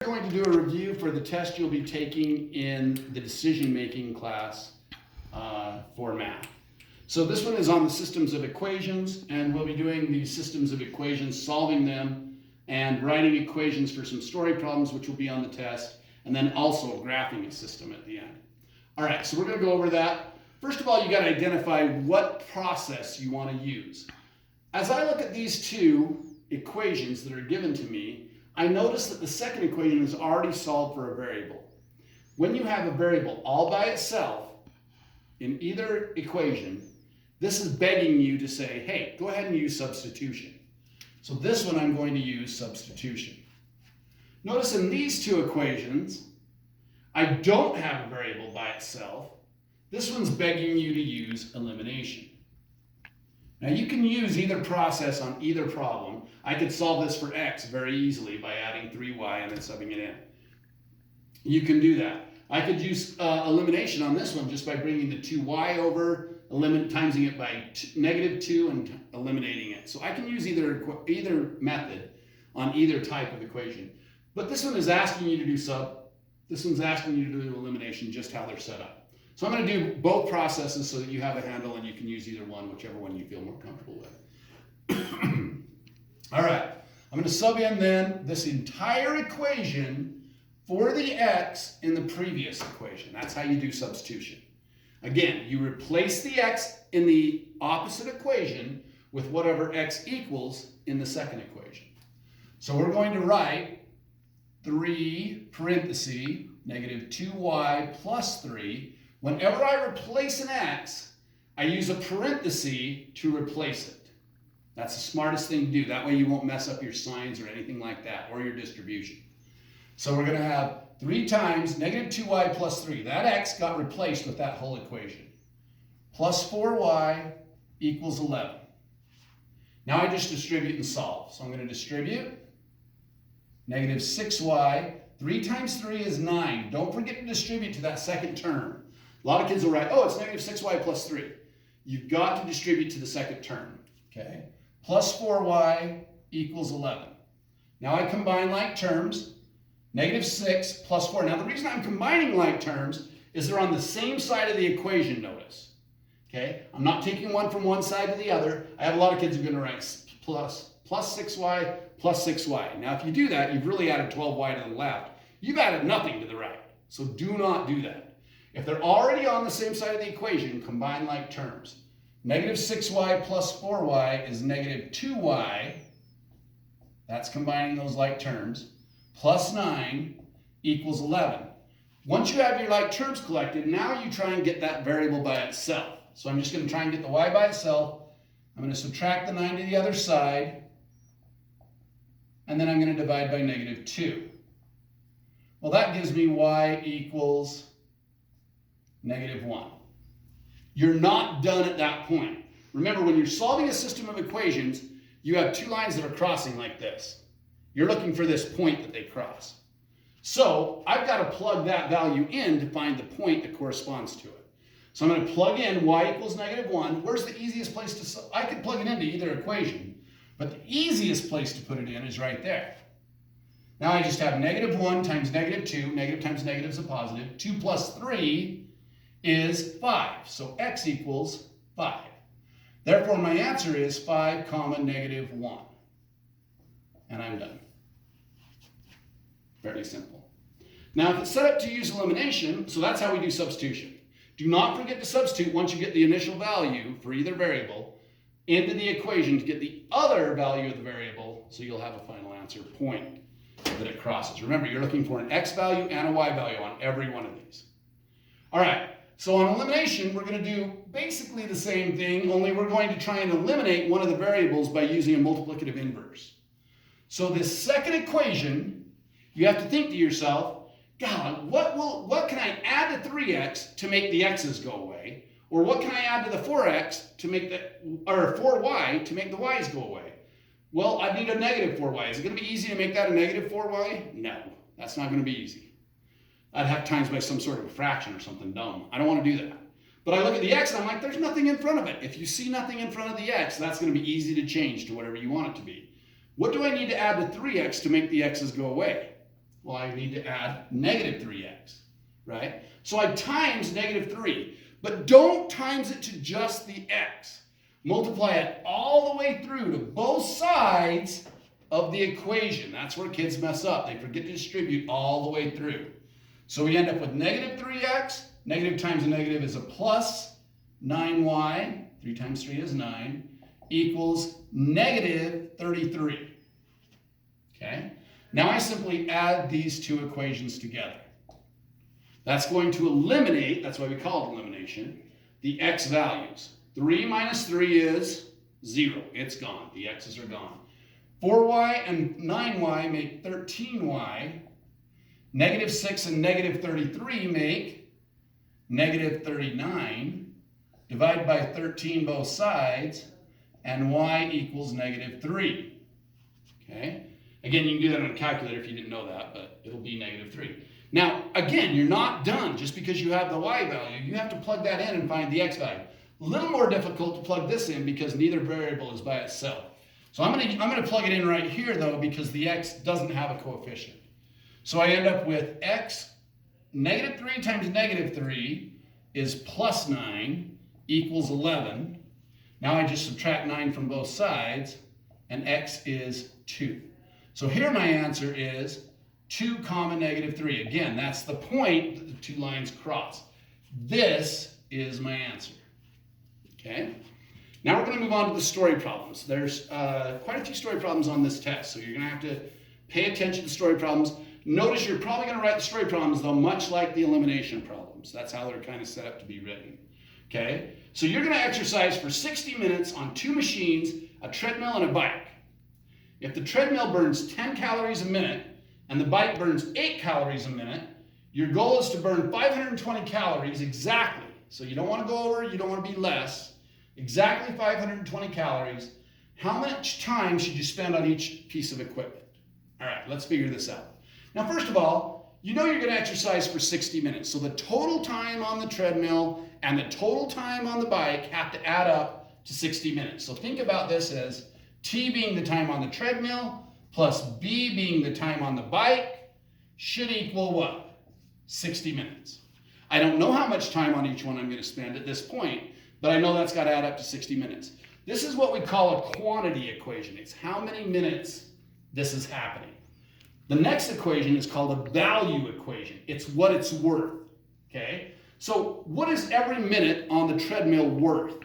We're going to do a review for the test you'll be taking in the decision-making class for math. So this one is on the systems of equations, and we'll be doing these systems of equations, solving them, and writing equations for some story problems, which will be on the test, and then also graphing a system at the end. All right, so we're going to go over that. First of all, you got to identify what process you want to use. As I look at these two equations that are given to me, I notice that the second equation is already solved for a variable. When you have a variable all by itself in either equation, this is begging you to say, hey, go ahead and use substitution. So this one I'm going to use substitution. Notice in these two equations, I don't have a variable by itself. This one's begging you to use elimination. Now you can use either process on either problem. I could solve this for x very easily by adding 3y and then subbing it in. You can do that. I could use elimination on this one just by bringing the 2y over, timesing it by -2 and eliminating it. So I can use either method on either type of equation. But this one is asking you to do this one's asking you to do elimination, just how they're set up. So I'm going to do both processes so that you have a handle and you can use either one, whichever one you feel more comfortable with. All right, I'm going to sub in then this entire equation for the x in the previous equation. That's how you do substitution. Again, you replace the x in the opposite equation with whatever x equals in the second equation. So we're going to write 3 parentheses -2y plus 3. Whenever I replace an x, I use a parenthesis to replace it. That's the smartest thing to do. That way you won't mess up your signs or anything like that, or your distribution. So we're going to have 3 times -2y plus 3. That x got replaced with that whole equation. Plus 4y equals 11. Now I just distribute and solve. So I'm going to distribute -6y. 3 times 3 is 9. Don't forget to distribute to that second term. A lot of kids will write, oh, it's -6y plus 3. You've got to distribute to the second term, okay? Plus 4y equals 11. Now I combine like terms, -6 plus 4. Now the reason I'm combining like terms is they're on the same side of the equation, notice. Okay? I'm not taking one from one side to the other. I have a lot of kids who are going to write plus 6y plus 6y. Now if you do that, you've really added 12y to the left. You've added nothing to the right. So do not do that. If they're already on the same side of the equation, combine like terms. -6y plus 4y is -2y. That's combining those like terms. Plus 9 equals 11. Once you have your like terms collected, now you try and get that variable by itself. So I'm just going to try and get the y by itself. I'm going to subtract the 9 to the other side. And then I'm going to divide by -2. Well, that gives me y equals -1. You're not done at that point. Remember, when you're solving a system of equations, you have 2 lines that are crossing like this. You're looking for this point that they cross. So I've got to plug that value in to find the point that corresponds to it. So I'm going to plug in y equals -1. Where's the easiest place to, I could plug it into either equation, but the easiest place to put it in is right there. Now I just have -1 times -2, negative times negative is a positive, 2 plus 3 is 5. So x equals 5. Therefore, my answer is 5, -1. And I'm done. Very simple. Now, if it's set up to use elimination, so that's how we do substitution. Do not forget to substitute once you get the initial value for either variable into the equation to get the other value of the variable, so you'll have a final answer point that it crosses. Remember, you're looking for an x value and a y value on every one of these. All right. So on elimination, we're going to do basically the same thing, only we're going to try and eliminate one of the variables by using a multiplicative inverse. So this second equation, you have to think to yourself, God, what can I add to 3x to make the x's go away? Or what can I add to the 4x to make or 4y to make the y's go away? Well, I need a -4y. Is it going to be easy to make that a -4y? No, that's not going to be easy. I'd have times by some sort of a fraction or something dumb. I don't want to do that. But I look at the x and I'm like, there's nothing in front of it. If you see nothing in front of the x, that's going to be easy to change to whatever you want it to be. What do I need to add to 3x to make the x's go away? Well, I need to add negative 3x, right? So I times negative 3, but don't times it to just the x. Multiply it all the way through to both sides of the equation. That's where kids mess up. They forget to distribute all the way through. So we end up with negative 3x. Negative times a negative is a plus 9y. 3 times 3 is 9. Equals negative 33. Okay? Now I simply add these two equations together. That's going to eliminate, that's why we call it elimination, the x values. 3 minus 3 is 0. It's gone. The x's are gone. 4y and 9y make 13y. Negative 6 and negative 33 make negative 39. Divide by 13 both sides, and y equals negative 3. Okay? Again, you can do that on a calculator if you didn't know that, but it'll be negative 3. Now, again, you're not done just because you have the y value. You have to plug that in and find the x value. A little more difficult to plug this in because neither variable is by itself. So I'm going to plug it in right here, though, because the x doesn't have a coefficient. So I end up with x, negative 3 times negative 3 is plus 9 equals 11. Now I just subtract 9 from both sides, and x is 2. So here my answer is 2 comma negative 3. Again, that's the point that the two lines cross. This is my answer. Okay? Now we're going to move on to the story problems. There's quite a few story problems on this test, so you're going to have to pay attention to story problems. Notice you're probably going to write the story problems, though, much like the elimination problems. That's how they're kind of set up to be written. Okay? So you're going to exercise for 60 minutes on 2 machines, a treadmill and a bike. If the treadmill burns 10 calories a minute and the bike burns 8 calories a minute, your goal is to burn 520 calories exactly. So you don't want to go over, you don't want to be less. Exactly 520 calories. How much time should you spend on each piece of equipment? All right, let's figure this out. Now, first of all, you know you're going to exercise for 60 minutes. So the total time on the treadmill and the total time on the bike have to add up to 60 minutes. So think about this as T being the time on the treadmill plus B being the time on the bike should equal what? 60 minutes. I don't know how much time on each one I'm going to spend at this point, but I know that's got to add up to 60 minutes. This is what we call a quantity equation. It's how many minutes this is happening. The next equation is called a value equation. It's what it's worth. Okay? So what is every minute on the treadmill worth?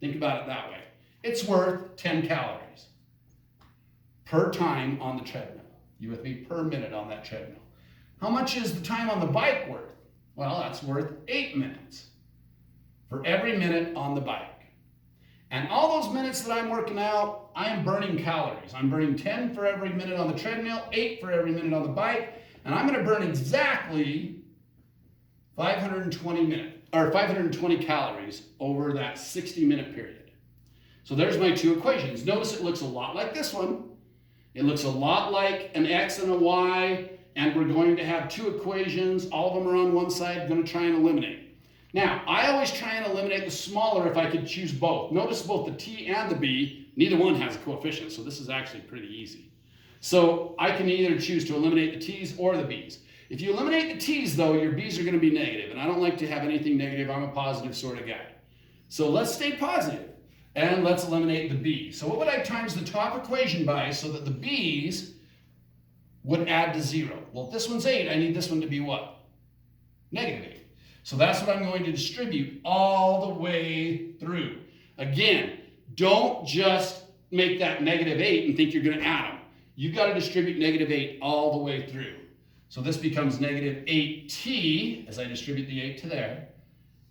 Think about it that way. It's worth 10 calories per time on the treadmill. You with me? Per minute on that treadmill. How much is the time on the bike worth? Well, that's worth 8 minutes for every minute on the bike. And all those minutes that I'm working out, I am burning calories. I'm burning 10 for every minute on the treadmill, 8 for every minute on the bike, and I'm going to burn exactly 520 calories over that 60-minute period. So there's my 2 equations. Notice it looks a lot like this one. It looks a lot like an x and a y, and we're going to have 2 equations. All of them are on one side, going to try and eliminate. Now, I always try and eliminate the smaller if I could choose both. Notice both the t and the b, neither one has a coefficient, so this is actually pretty easy. So I can either choose to eliminate the t's or the b's. If you eliminate the t's, though, your b's are going to be negative, and I don't like to have anything negative. I'm a positive sort of guy. So let's stay positive, and let's eliminate the b. So what would I times the top equation by so that the b's would add to 0? Well, if this one's 8, I need this one to be what? Negative 8. So that's what I'm going to distribute all the way through. Again, don't just make that negative 8 and think you're going to add them. You've got to distribute negative 8 all the way through. So this becomes negative 8t, as I distribute the 8 to there,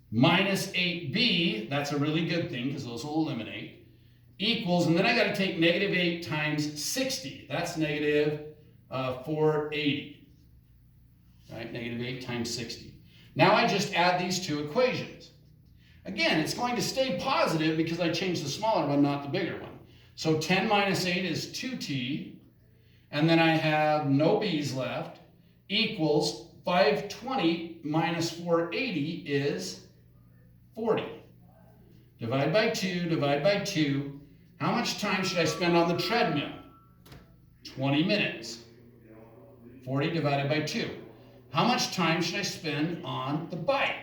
minus 8b, that's a really good thing because those will eliminate, equals, and then I got to take negative 8 times 60. That's negative 480. Right? Negative 8 times 60. Now I just add these 2 equations. Again, it's going to stay positive because I changed the smaller one, not the bigger one. So 10 minus 8 is 2t, and then I have no b's left, equals 520 minus 480 is 40. Divide by 2, divide by 2. How much time should I spend on the treadmill? 20 minutes. 40 divided by 2. How much time should I spend on the bike?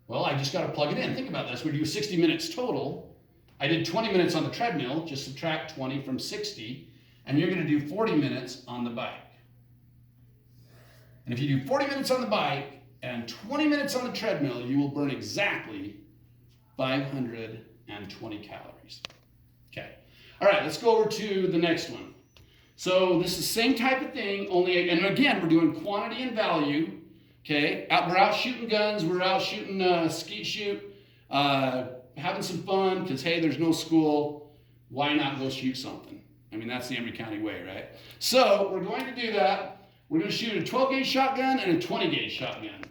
Well, I just got to plug it in. Think about this. We do 60 minutes total. I did 20 minutes on the treadmill. Just subtract 20 from 60. And you're going to do 40 minutes on the bike. And if you do 40 minutes on the bike and 20 minutes on the treadmill, you will burn exactly 520 calories. Okay. All right, let's go over to the next one. So this is the same type of thing, only, and again, we're doing quantity and value. Okay, we're out shooting guns, we're out shooting skeet shoot, having some fun, because hey, there's no school. Why not go shoot something? I mean, that's the Emory County way, right? So we're going to do that. We're going to shoot a 12 gauge shotgun and a 20 gauge shotgun.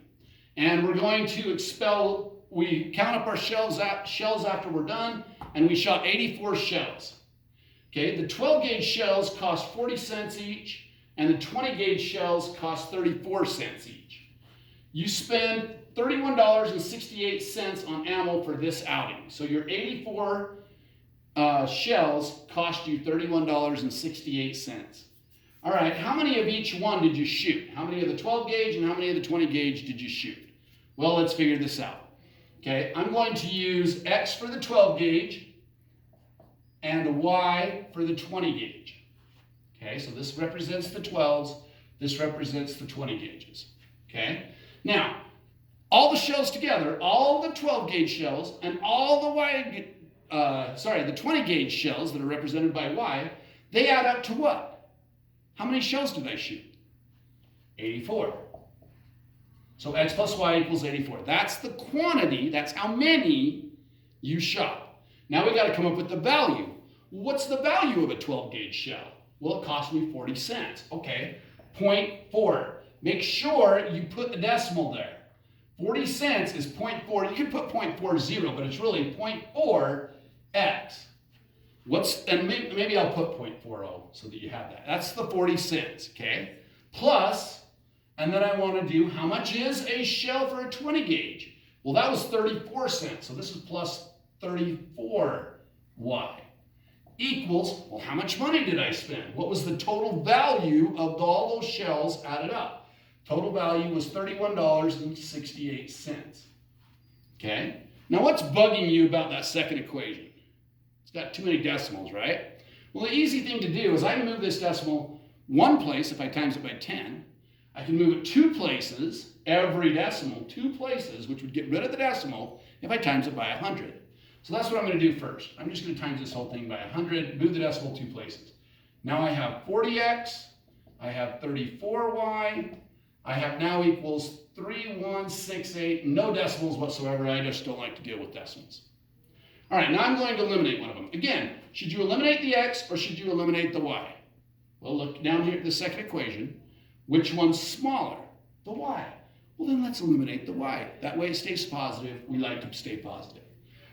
And we're going to expel, we count up our shells after we're done, and we shot 84 shells. Okay, the 12 gauge shells cost 40 cents each, and the 20 gauge shells cost 34 cents each. You spend $31.68 on ammo for this outing. So your 84 shells cost you $31.68. All right, how many of each one did you shoot? How many of the 12 gauge and how many of the 20 gauge did you shoot? Well, let's figure this out. Okay, I'm going to use X for the 12 gauge and a Y for the 20 gauge. Okay, so this represents the 12s, this represents the 20 gauges. Okay, now, all the shells together, all the 12 gauge shells and all the the 20 gauge shells that are represented by Y, they add up to what? How many shells did I shoot? 84. So X plus Y equals 84. That's the quantity, that's how many you shot. Now we got to come up with the value. What's the value of a 12 gauge shell? Well, it cost me 40 cents. Okay, 0.4. Make sure you put the decimal there. 40 cents is 0.4. You can put 0.40, but it's really 0.4x. And maybe I'll put 0.40 so that you have that. That's the 40 cents, okay? Plus, and then I want to do, how much is a shell for a 20 gauge? Well, that was 34 cents, so this is plus 34y. Equals, well, how much money did I spend? What was the total value of all those shells added up? Total value was $31.68. Okay? Now, what's bugging you about that second equation? It's got too many decimals, right? Well, the easy thing to do is I can move this decimal one place if I times it by 10. I can move it two places, every decimal, two places, which would get rid of the decimal if I times it by 100. So that's what I'm going to do first. I'm just going to times this whole thing by 100, move the decimal two places. Now I have 40x, I have 34y, I have now equals 3168, no decimals whatsoever. I just don't like to deal with decimals. All right, now I'm going to eliminate one of them. Again, should you eliminate the x or should you eliminate the y? Well, look down here at the second equation. Which one's smaller? The y. Well, then let's eliminate the y. That way it stays positive. We like to stay positive.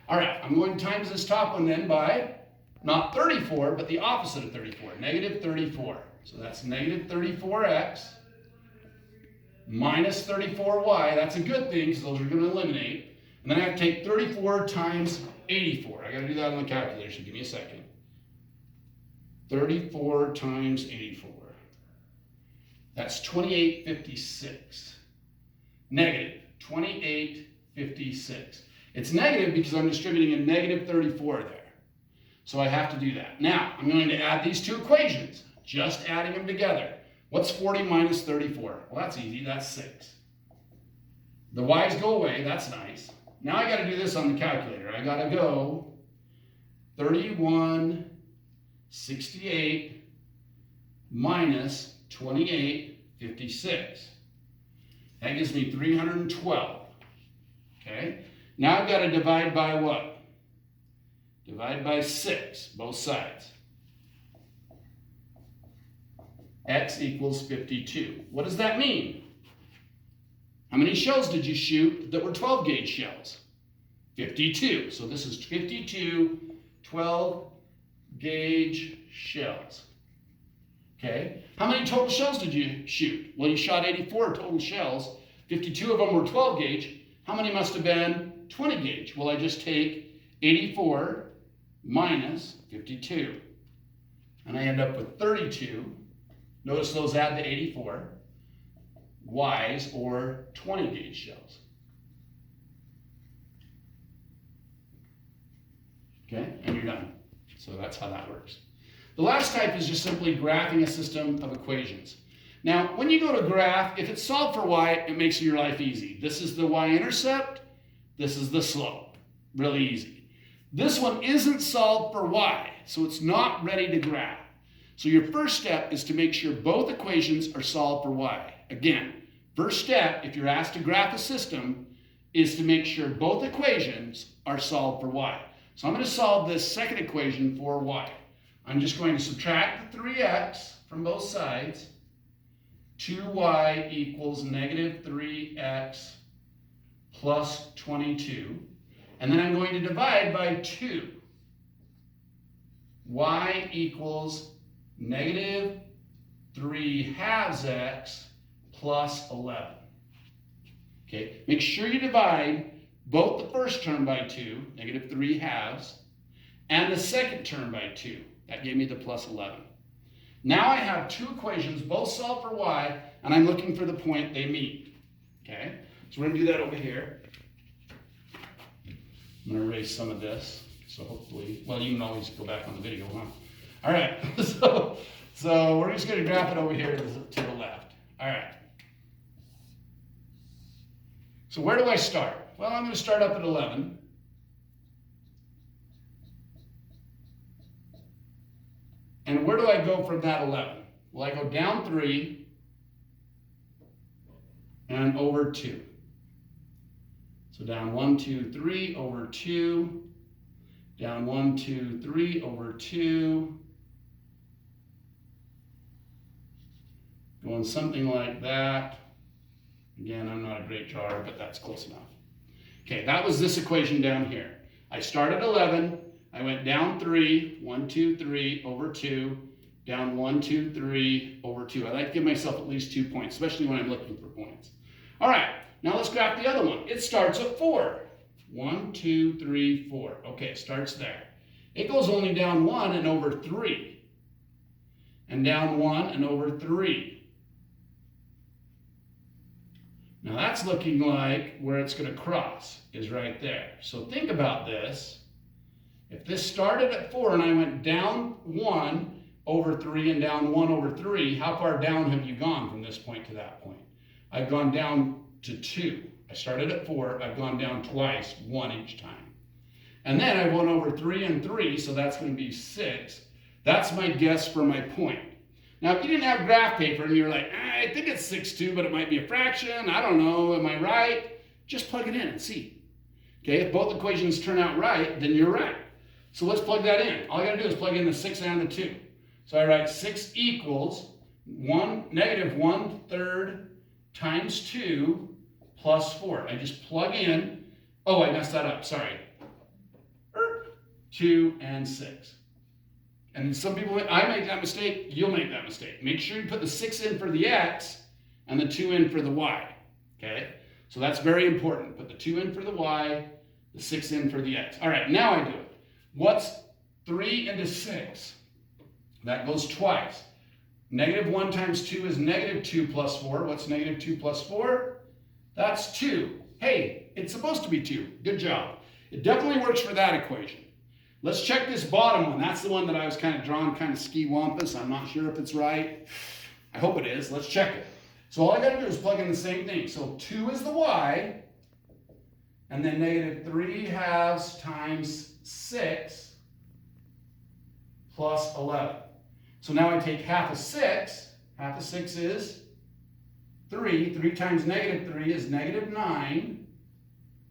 All right, I'm going to times this top one then by not 34, but the opposite of 34, negative 34. So that's negative 34x minus 34y. That's a good thing because those are going to eliminate. And then I have to take 34 times 84. I got to do that on the calculator, so give me a second. 34 times 84. That's 2856. Negative 2856. It's negative because I'm distributing a negative 34 there. So I have to do that. Now, I'm going to add these two equations, just adding them together. What's 40 minus 34? Well, that's easy. That's 6. The y's go away. That's nice. Now I got to do this on the calculator. I got to go 3168 minus 2856. That gives me 312. Okay? Now I've got to divide by what? Divide by 6, both sides. X equals 52. What does that mean? How many shells did you shoot that were 12 gauge shells? 52. So this is 52 12 gauge shells. Okay. How many total shells did you shoot? Well, you shot 84 total shells. 52 of them were 12 gauge. How many must have been 20 gauge? Well, I just take 84 minus 52. And I end up with 32 Notice those add to 84. Ys, or 20 gauge shells. Okay, and you're done. So that's how that works. The last type is just simply graphing a system of equations. Now, when you go to graph, if it's solved for y, it makes your life easy. This is the y-intercept, this is the slope. Really easy. This one isn't solved for y, so it's not ready to graph. So your first step is to make sure both equations are solved for y. Again, first step, if you're asked to graph a system, is to make sure both equations are solved for y. So I'm going to solve this second equation for y. I'm just going to subtract the 3x from both sides. 2y equals negative 3x plus 22. And then I'm going to divide by 2. Y equals negative 3 halves x plus 11. Okay, make sure you divide both the first term by 2, negative 3 halves, and the second term by 2. That gave me the plus 11. Now I have two equations, both solved for y, and I'm looking for the point they meet. Okay, so we're going to do that over here. I'm going to erase some of this, so hopefully, well, you can always go back on the video, huh? All right, so we're just going to graph it over here to the left. All right. So where do I start? Well, I'm going to start up at 11. And where do I go from that 11? Well, I go down 3 and over 2. So down 1, 2, 3 over 2. Down 1, 2, 3 over 2. Going something like that. Again, I'm not a great drawer, but that's close enough. Okay, that was this equation down here. I started 11. I went down 3, 1, 2, 3 over 2, down 1, 2, 3 over 2. I like to give myself at least 2 points, especially when I'm looking for points. All right, now let's graph the other one. It starts at 4. 1, 2, 3, 4. Okay, it starts there. It goes only down 1 and over 3. And down 1 and over 3. Now that's looking like where it's going to cross is right there. So think about this. If this started at 4 and I went down 1 over 3 and down 1 over 3, how far down have you gone from this point to that point? I've gone down to 2. I started at 4. I've gone down twice, 1 each time. And then I went over 3 and 3, so that's going to be 6. That's my guess for my point. Now, if you didn't have graph paper and you're like, I think it's 6.2, but it might be a fraction. I don't know. Am I right? Just plug it in and see. Okay, if both equations turn out right, then you're right. So let's plug that in. All I got to do is plug in the 6 and the 2. So I write 6 equals negative 1/3 times 2 plus 4. I just plug in. Oh, I messed that up. Sorry. 2 and 6. And some people, I make that mistake, you'll make that mistake. Make sure you put the 6 in for the x and the 2 in for the y. Okay? So that's very important. Put the 2 in for the y, the 6 in for the x. All right, now I do it. What's 3 into 6? That goes twice. Negative 1 times 2 is negative 2 plus 4. What's negative 2 plus 4? That's 2. Hey, it's supposed to be 2. Good job. It definitely works for that equation. Let's check this bottom one. That's the one that I was kind of drawing kind of ski-wampus. I'm not sure if it's right. I hope it is. Let's check it. So all I got to do is plug in the same thing. So 2 is the y, and then negative 3 halves times 6 plus 11. So now I take half of 6. Half of 6 is 3. 3 times negative 3 is negative 9.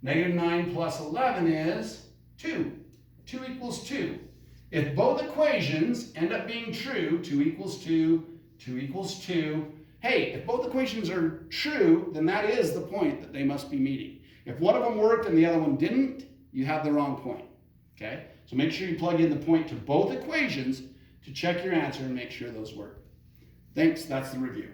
Negative 9 plus 11 is 2. 2 equals 2. If both equations end up being true, 2 equals 2, 2 equals 2, hey, if both equations are true, then that is the point that they must be meeting. If one of them worked and the other one didn't, you have the wrong point. Okay? So make sure you plug in the point to both equations to check your answer and make sure those work. Thanks, that's the review.